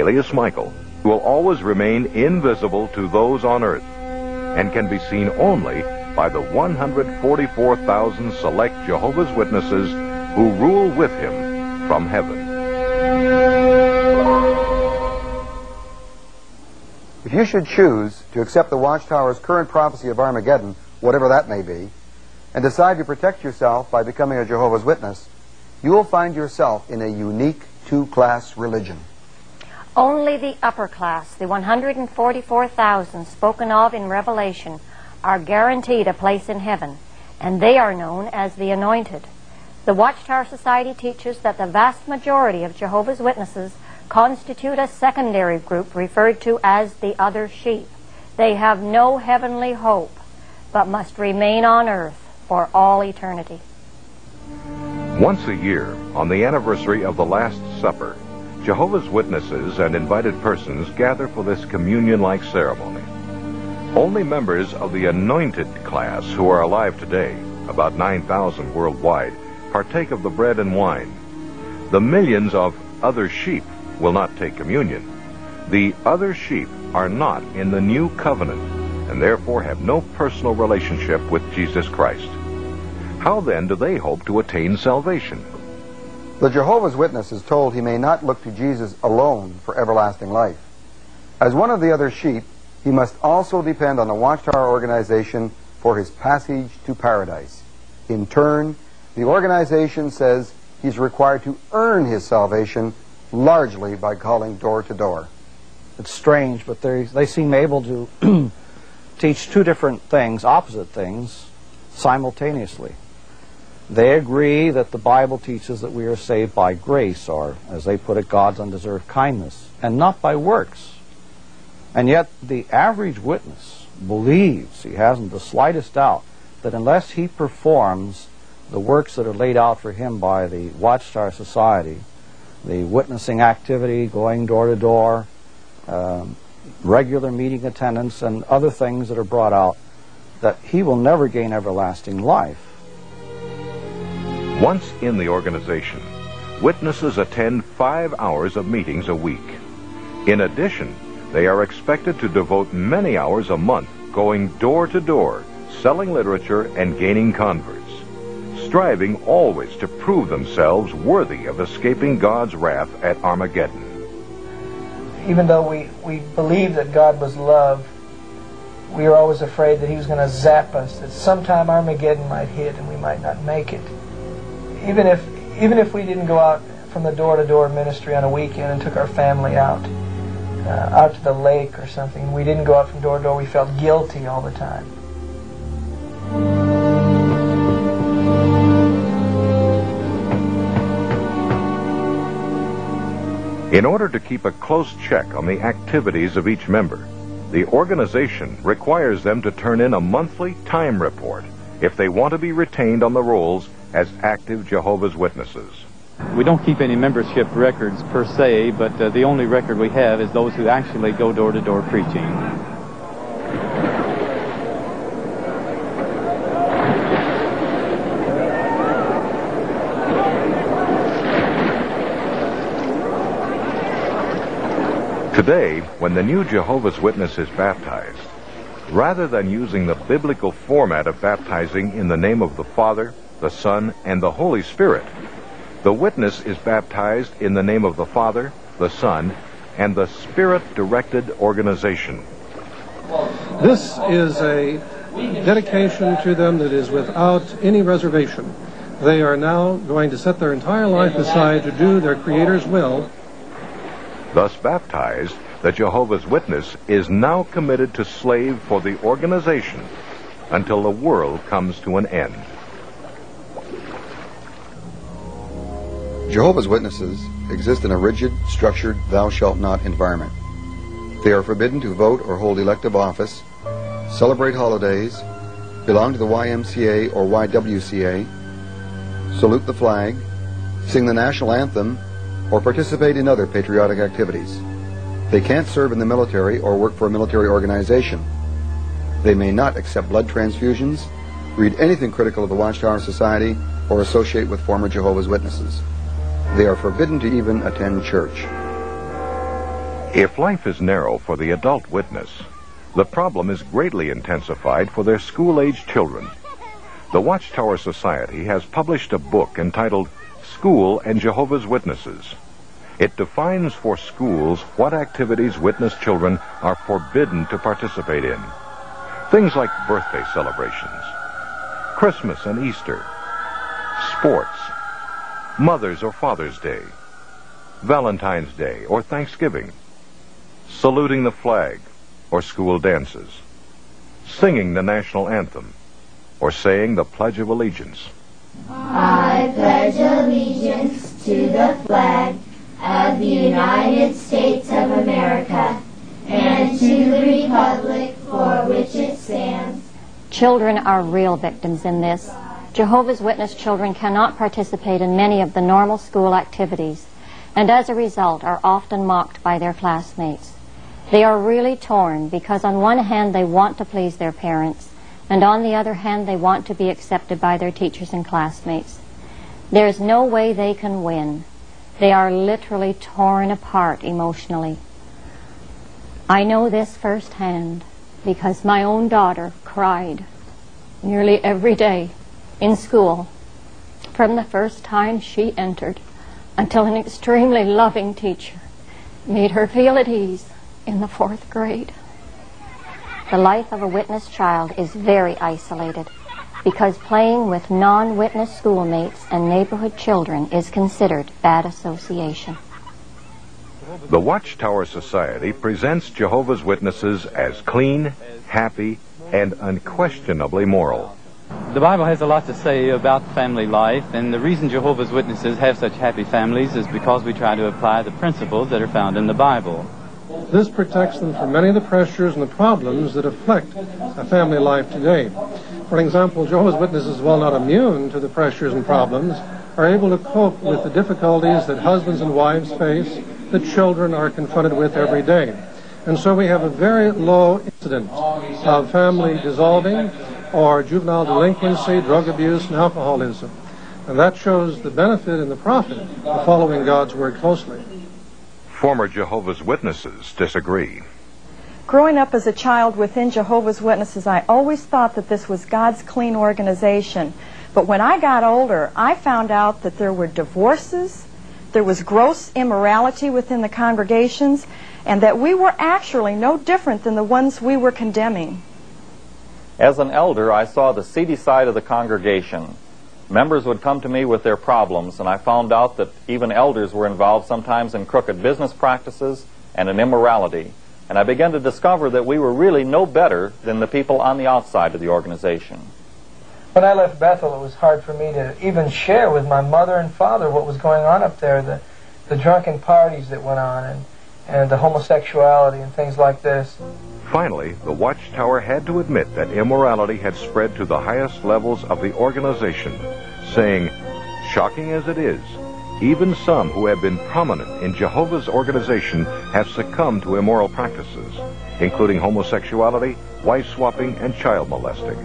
alias Michael, will always remain invisible to those on earth and can be seen only by the 144,000 select Jehovah's Witnesses who rule with him from heaven. If you should choose to accept the Watchtower's current prophecy of Armageddon, whatever that may be, and decide to protect yourself by becoming a Jehovah's Witness, you will find yourself in a unique two-class religion. Only the upper class, the 144,000 spoken of in Revelation, are guaranteed a place in heaven, and they are known as the Anointed. The Watchtower Society teaches that the vast majority of Jehovah's Witnesses constitute a secondary group referred to as the other sheep. They have no heavenly hope, but must remain on earth for all eternity. Once a year, on the anniversary of the Last Supper, Jehovah's Witnesses and invited persons gather for this communion-like ceremony. Only members of the anointed class who are alive today, about 9,000 worldwide, partake of the bread and wine. The millions of other sheep will not take communion. The other sheep are not in the new covenant and therefore have no personal relationship with Jesus Christ. How then do they hope to attain salvation? The Jehovah's Witness is told he may not look to Jesus alone for everlasting life. As one of the other sheep, he must also depend on the Watchtower organization for his passage to paradise. In turn, the organization says he's required to earn his salvation largely by calling door to door. It's strange, but they seem able to teach two different things, opposite things, simultaneously. They agree that the Bible teaches that we are saved by grace, or, as they put it, God's undeserved kindness, and not by works. And yet the average witness believes, he hasn't the slightest doubt, that unless he performs the works that are laid out for him by the Watchtower Society, the witnessing activity, going door to door, regular meeting attendance, and other things that are brought out, that he will never gain everlasting life. Once in the organization, witnesses attend 5 hours of meetings a week. In addition, they are expected to devote many hours a month going door to door, selling literature and gaining converts, striving always to prove themselves worthy of escaping God's wrath at Armageddon. Even though we believed that God was love, we were always afraid that he was going to zap us, that sometime Armageddon might hit and we might not make it. Even if we didn't go out from the door-to-door ministry on a weekend and took our family out to the lake or something, we didn't go out from door to door, we felt guilty all the time. In order to keep a close check on the activities of each member, the organization requires them to turn in a monthly time report if they want to be retained on the rolls as active Jehovah's Witnesses. We don't keep any membership records per se, but the only record we have is those who actually go door to door preaching. Today, when the new Jehovah's Witness is baptized, rather than using the biblical format of baptizing in the name of the Father, the Son, and the Holy Spirit, the witness is baptized in the name of the Father, the Son, and the Spirit-directed organization. This is a dedication to them that is without any reservation. They are now going to set their entire life aside to do their Creator's will. Thus baptized, the Jehovah's Witness is now committed to slave for the organization until the world comes to an end. Jehovah's Witnesses exist in a rigid, structured, thou shalt not environment. They are forbidden to vote or hold elective office, celebrate holidays, belong to the YMCA or YWCA, salute the flag, sing the national anthem, or participate in other patriotic activities. They can't serve in the military or work for a military organization. They may not accept blood transfusions, read anything critical of the Watchtower Society, or associate with former Jehovah's Witnesses. They are forbidden to even attend church. If life is narrow for the adult witness, the problem is greatly intensified for their school-age children. The Watchtower Society has published a book entitled School and Jehovah's Witnesses. It defines for schools what activities witness children are forbidden to participate in. Things like birthday celebrations, Christmas and Easter, sports, Mother's or Father's Day, Valentine's Day or Thanksgiving, saluting the flag or school dances, singing the national anthem, or saying the Pledge of Allegiance. I pledge allegiance to the flag of the United States of America and to the republic for which it stands. Children are real victims in this. Jehovah's Witness children cannot participate in many of the normal school activities, and as a result are often mocked by their classmates. They are really torn because on one hand they want to please their parents, and on the other hand they want to be accepted by their teachers and classmates. There is no way they can win. They are literally torn apart emotionally. I know this firsthand because my own daughter cried nearly every day in school from the first time she entered until an extremely loving teacher made her feel at ease in the 4th grade. The life of a witness child is very isolated because playing with non-witness schoolmates and neighborhood children is considered bad association. The Watchtower Society presents Jehovah's Witnesses as clean, happy, and unquestionably moral. The Bible has a lot to say about family life, and the reason Jehovah's Witnesses have such happy families is because we try to apply the principles that are found in the Bible. This protects them from many of the pressures and the problems that afflict a family life today. For example, Jehovah's Witnesses, while not immune to the pressures and problems, are able to cope with the difficulties that husbands and wives face, that children are confronted with every day. And so we have a very low incidence of family dissolving or juvenile delinquency, drug abuse, and alcoholism. And that shows the benefit and the profit of following God's Word closely. Former Jehovah's Witnesses disagree. Growing up as a child within Jehovah's Witnesses, I always thought that this was God's clean organization. But when I got older, I found out that there were divorces, there was gross immorality within the congregations, and that we were actually no different than the ones we were condemning. As an elder, I saw the seedy side of the congregation. Members would come to me with their problems, and I found out that even elders were involved sometimes in crooked business practices and in immorality. And I began to discover that we were really no better than the people on the outside of the organization. When I left Bethel, it was hard for me to even share with my mother and father what was going on up there, the drunken parties that went on, and the homosexuality and things like this. Finally, the Watchtower had to admit that immorality had spread to the highest levels of the organization, saying, shocking as it is, even some who have been prominent in Jehovah's organization have succumbed to immoral practices, including homosexuality, wife-swapping, and child molesting.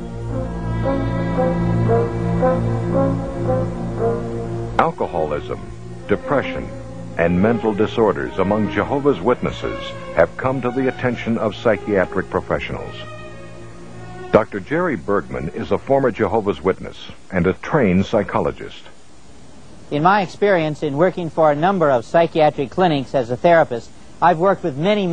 Alcoholism, depression, and mental disorders among Jehovah's Witnesses have come to the attention of psychiatric professionals. Dr. Jerry Bergman is a former Jehovah's Witness and a trained psychologist. In my experience in working for a number of psychiatric clinics as a therapist, I've worked with many